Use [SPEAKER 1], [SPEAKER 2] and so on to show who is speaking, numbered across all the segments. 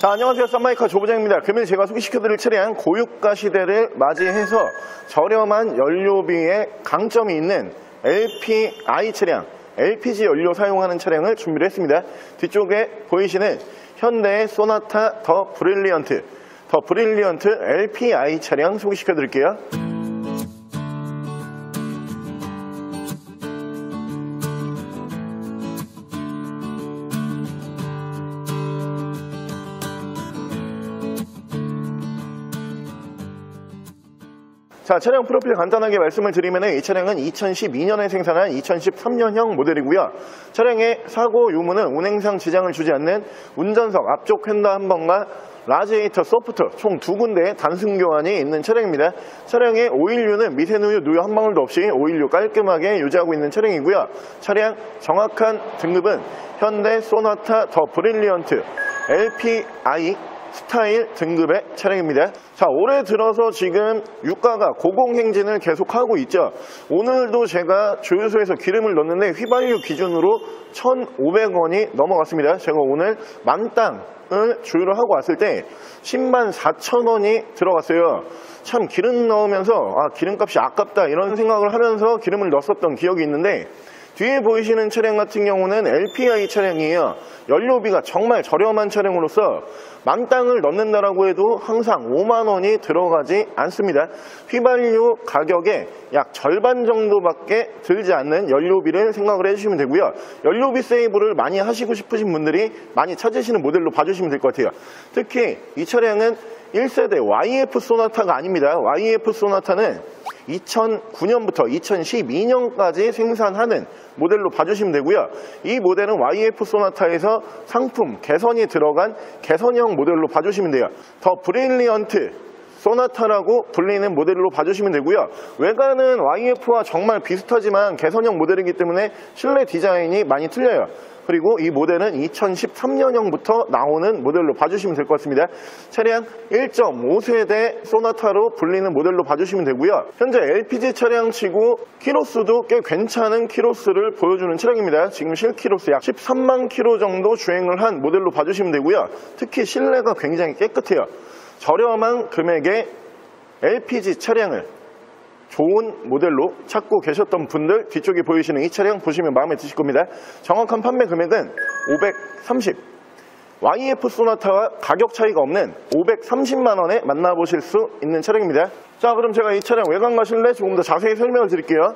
[SPEAKER 1] 자, 안녕하세요. 썬마이카 조부장입니다. 금일 제가 소개시켜드릴 차량 고유가 시대를 맞이해서 저렴한 연료비에 강점이 있는 LPI 차량, LPG 연료 사용하는 차량을 준비를 했습니다. 뒤쪽에 보이시는 현대의 소나타 더 브릴리언트 LPI 차량 소개시켜드릴게요. 자, 차량 프로필 간단하게 말씀을 드리면 이 차량은 2012년에 생산한 2013년형 모델이고요. 차량의 사고 유무는 운행상 지장을 주지 않는 운전석 앞쪽 휀다 한 번과 라지에이터 소프트 총 2군데의 단순 교환이 있는 차량입니다. 차량의 오일류는 미세누유 누유 한 방울도 없이 오일류 깔끔하게 유지하고 있는 차량이고요. 차량 정확한 등급은 현대 소나타 더 브릴리언트 LPI 스타일 등급의 차량입니다. 자, 올해 들어서 지금 유가가 고공행진을 계속하고 있죠. 오늘도 제가 주유소에서 기름을 넣었는데 휘발유 기준으로 1,500원이 넘어갔습니다. 제가 오늘 만땅을 주유를 하고 왔을 때 10만 4천원이 들어갔어요. 참 기름 넣으면서 기름값이 아깝다 이런 생각을 하면서 기름을 넣었었던 기억이 있는데, 뒤에 보이시는 차량 같은 경우는 LPI 차량이에요. 연료비가 정말 저렴한 차량으로서 만땅을 넣는다라고 해도 항상 5만원이 들어가지 않습니다. 휘발유 가격의 약 절반 정도밖에 들지 않는 연료비를 생각을 해주시면 되고요. 연료비 세이브를 많이 하시고 싶으신 분들이 많이 찾으시는 모델로 봐주시면 될 것 같아요. 특히 이 차량은 1세대 YF 소나타가 아닙니다. YF 소나타는 2009년부터 2012년까지 생산하는 모델로 봐주시면 되고요. 이 모델은 YF 소나타에서 상품 개선이 들어간 개선형 모델로 봐주시면 돼요. 더 브릴리언트 소나타라고 불리는 모델로 봐주시면 되고요. 외관은 YF와 정말 비슷하지만 개선형 모델이기 때문에 실내 디자인이 많이 틀려요. 그리고 이 모델은 2013년형부터 나오는 모델로 봐주시면 될 것 같습니다. 차량 1.5세대 소나타로 불리는 모델로 봐주시면 되고요. 현재 LPG 차량 치고 키로수도 꽤 괜찮은 키로수를 보여주는 차량입니다. 지금 실키로수 약 13만 킬로 정도 주행을 한 모델로 봐주시면 되고요. 특히 실내가 굉장히 깨끗해요. 저렴한 금액의 LPG 차량을 좋은 모델로 찾고 계셨던 분들, 뒤쪽에 보이시는 이 차량 보시면 마음에 드실 겁니다. 정확한 판매 금액은 530, YF 소나타와 가격 차이가 없는 530만원에 만나보실 수 있는 차량입니다. 자, 그럼 제가 이 차량 외관과 실내 조금 더 자세히 설명을 드릴게요.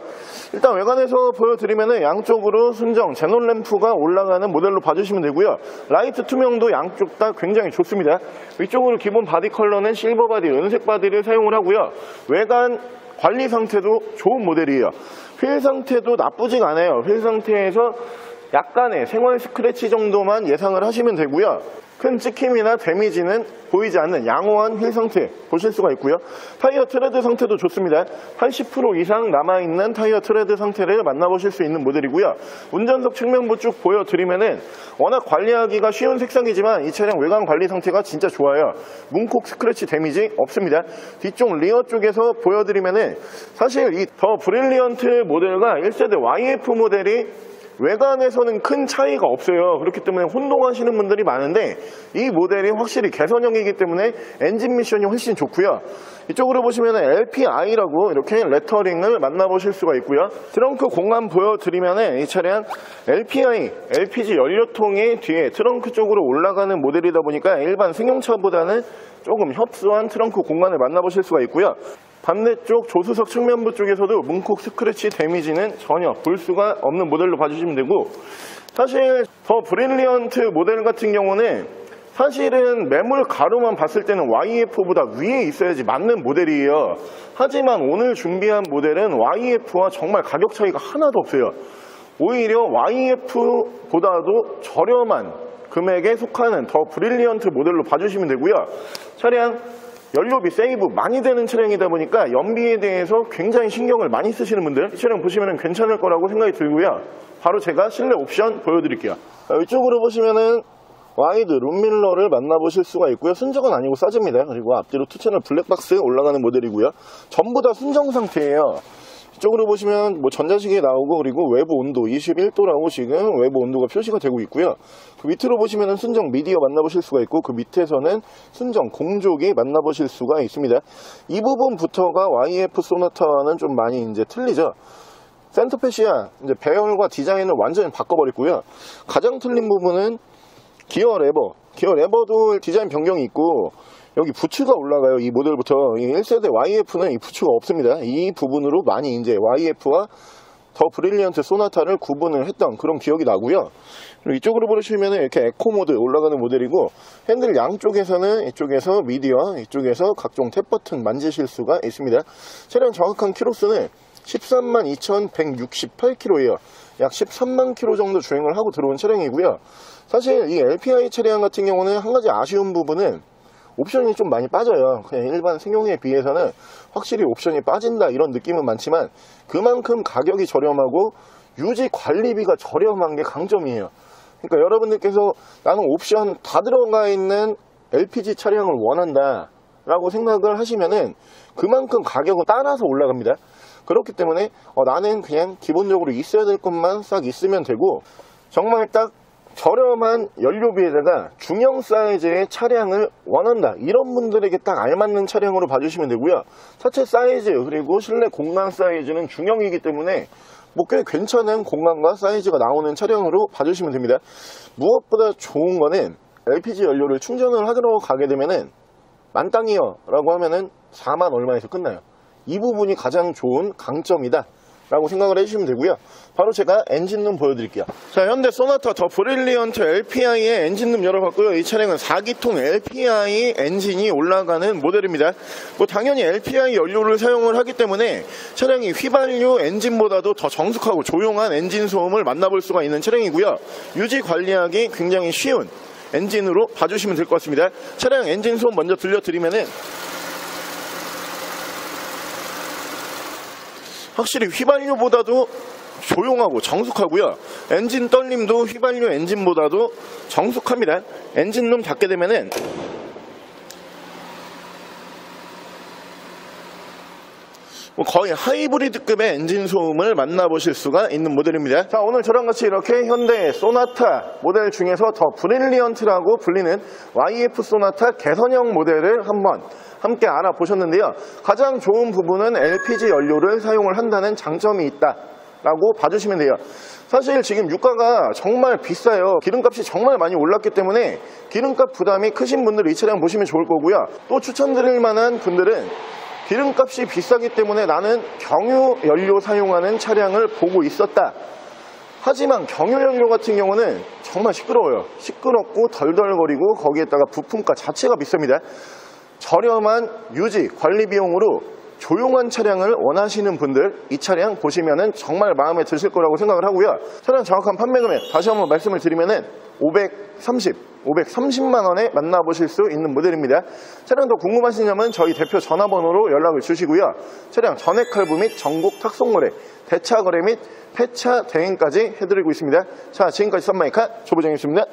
[SPEAKER 1] 일단 외관에서 보여드리면 양쪽으로 순정 제논 램프가 올라가는 모델로 봐주시면 되고요. 라이트 투명도 양쪽 다 굉장히 좋습니다. 위쪽으로 기본 바디 컬러는 실버 바디, 은색 바디를 사용을 하고요. 외관 관리 상태도 좋은 모델이에요. 휠 상태도 나쁘지가 않아요. 휠 상태에서 약간의 생활 스크래치 정도만 예상을 하시면 되고요. 큰 찍힘이나 데미지는 보이지 않는 양호한 휠 상태 보실 수가 있고요. 타이어 트레드 상태도 좋습니다. 80% 이상 남아있는 타이어 트레드 상태를 만나보실 수 있는 모델이고요. 운전석 측면부 쭉 보여드리면은 워낙 관리하기가 쉬운 색상이지만 이 차량 외관 관리 상태가 진짜 좋아요. 문콕 스크래치 데미지 없습니다. 뒤쪽 리어 쪽에서 보여드리면은 사실 이 더 브릴리언트 모델과 1세대 YF 모델이 외관에서는 큰 차이가 없어요. 그렇기 때문에 혼동하시는 분들이 많은데 이 모델이 확실히 개선형이기 때문에 엔진 미션이 훨씬 좋고요. 이쪽으로 보시면 LPI라고 이렇게 레터링을 만나보실 수가 있고요. 트렁크 공간 보여드리면 이 차량 LPI, LPG 연료통이 뒤에 트렁크 쪽으로 올라가는 모델이다 보니까 일반 승용차보다는 조금 협소한 트렁크 공간을 만나보실 수가 있고요. 반대쪽 조수석 측면부 쪽에서도 문콕 스크래치 데미지는 전혀 볼 수가 없는 모델로 봐주시면 되고, 사실 더 브릴리언트 모델 같은 경우는 사실은 매물 가로만 봤을 때는 YF보다 위에 있어야지 맞는 모델이에요. 하지만 오늘 준비한 모델은 YF와 정말 가격 차이가 하나도 없어요. 오히려 YF보다도 저렴한 금액에 속하는 더 브릴리언트 모델로 봐주시면 되고요. 차량 연료비 세이브 많이 되는 차량이다 보니까 연비에 대해서 굉장히 신경을 많이 쓰시는 분들, 이 차량 보시면 괜찮을 거라고 생각이 들고요. 바로 제가 실내 옵션 보여드릴게요. 이쪽으로 보시면은 와이드 룸밀러를 만나보실 수가 있고요. 순정은 아니고 싸집니다. 그리고 앞뒤로 2채널 블랙박스 올라가는 모델이고요. 전부 다 순정 상태예요. 이쪽으로 보시면 뭐 전자시계 나오고, 그리고 외부 온도 21도라고 지금 외부 온도가 표시가 되고 있고요. 그 밑으로 보시면은 순정 미디어 만나보실 수가 있고, 그 밑에서는 순정 공조기 만나보실 수가 있습니다. 이 부분부터가 YF 소나타와는 좀 많이 이제 틀리죠. 센터페시아 이제 배열과 디자인을 완전히 바꿔버렸고요. 가장 틀린 부분은 기어 레버도 디자인 변경이 있고, 여기 부츠가 올라가요. 이 모델부터. 1세대 YF는 이 부츠가 없습니다. 이 부분으로 많이 이제 YF와 더 브릴리언트 소나타를 구분을 했던 그런 기억이 나고요. 그리고 이쪽으로 보시면 이렇게 에코 모드 올라가는 모델이고, 핸들 양쪽에서는 이쪽에서 미디어, 이쪽에서 각종 탭 버튼 만지실 수가 있습니다. 차량 정확한 키로수는 132,168km예요. 약 13만 km 정도 주행을 하고 들어온 차량이고요. 사실 이 LPI 차량 같은 경우는 한 가지 아쉬운 부분은 옵션이 좀 많이 빠져요. 그냥 일반 승용에 비해서는 확실히 옵션이 빠진다 이런 느낌은 많지만, 그만큼 가격이 저렴하고 유지 관리비가 저렴한 게 강점이에요. 그러니까 여러분들께서 나는 옵션 다 들어가 있는 LPG 차량을 원한다 라고 생각을 하시면은 그만큼 가격은 따라서 올라갑니다. 그렇기 때문에 나는 그냥 기본적으로 있어야 될 것만 싹 있으면 되고, 정말 딱 저렴한 연료비에다가 중형 사이즈의 차량을 원한다, 이런 분들에게 딱 알맞는 차량으로 봐주시면 되고요. 차체 사이즈 그리고 실내 공간 사이즈는 중형이기 때문에 뭐 꽤 괜찮은 공간과 사이즈가 나오는 차량으로 봐주시면 됩니다. 무엇보다 좋은 거는 LPG 연료를 충전을 하러 가게 되면은 만땅이요 라고 하면은 4만 얼마에서 끝나요. 이 부분이 가장 좋은 강점이다 라고 생각을 해주시면 되고요. 바로 제가 엔진룸 보여드릴게요. 자, 현대 소나타 더 브릴리언트 LPI의 엔진룸 열어봤고요. 이 차량은 4기통 LPI 엔진이 올라가는 모델입니다. 뭐 당연히 LPI 연료를 사용을 하기 때문에 차량이 휘발유 엔진보다도 더 정숙하고 조용한 엔진 소음을 만나볼 수가 있는 차량이고요. 유지 관리하기 굉장히 쉬운 엔진으로 봐주시면 될 것 같습니다. 차량 엔진 소음 먼저 들려드리면은 확실히 휘발유보다도 조용하고 정숙하고요. 엔진 떨림도 휘발유 엔진보다도 정숙합니다. 엔진룸 닫게 되면은 거의 하이브리드급의 엔진 소음을 만나보실 수가 있는 모델입니다. 자, 오늘 저랑 같이 이렇게 현대 소나타 모델 중에서 더 브릴리언트라고 불리는 YF 소나타 개선형 모델을 한번 함께 알아보셨는데요. 가장 좋은 부분은 LPG 연료를 사용을 한다는 장점이 있다 라고 봐주시면 돼요. 사실 지금 유가가 정말 비싸요. 기름값이 정말 많이 올랐기 때문에 기름값 부담이 크신 분들 이 차량 보시면 좋을 거고요. 또 추천드릴 만한 분들은 기름값이 비싸기 때문에 나는 경유 연료 사용하는 차량을 보고 있었다. 하지만 경유 연료 같은 경우는 정말 시끄러워요. 시끄럽고 덜덜거리고 거기에다가 부품가 자체가 비쌉니다. 저렴한 유지 관리 비용으로 조용한 차량을 원하시는 분들 이 차량 보시면은 정말 마음에 드실 거라고 생각을 하고요. 차량 정확한 판매 금액 다시 한번 말씀을 드리면은 530만 원에 만나보실 수 있는 모델입니다. 차량 더 궁금하신 점은 저희 대표 전화번호로 연락을 주시고요. 차량 전액 할부 및 전국 탁송거래, 대차 거래 및 폐차 대행까지 해드리고 있습니다. 자, 지금까지 썬마이카 조부장이었습니다.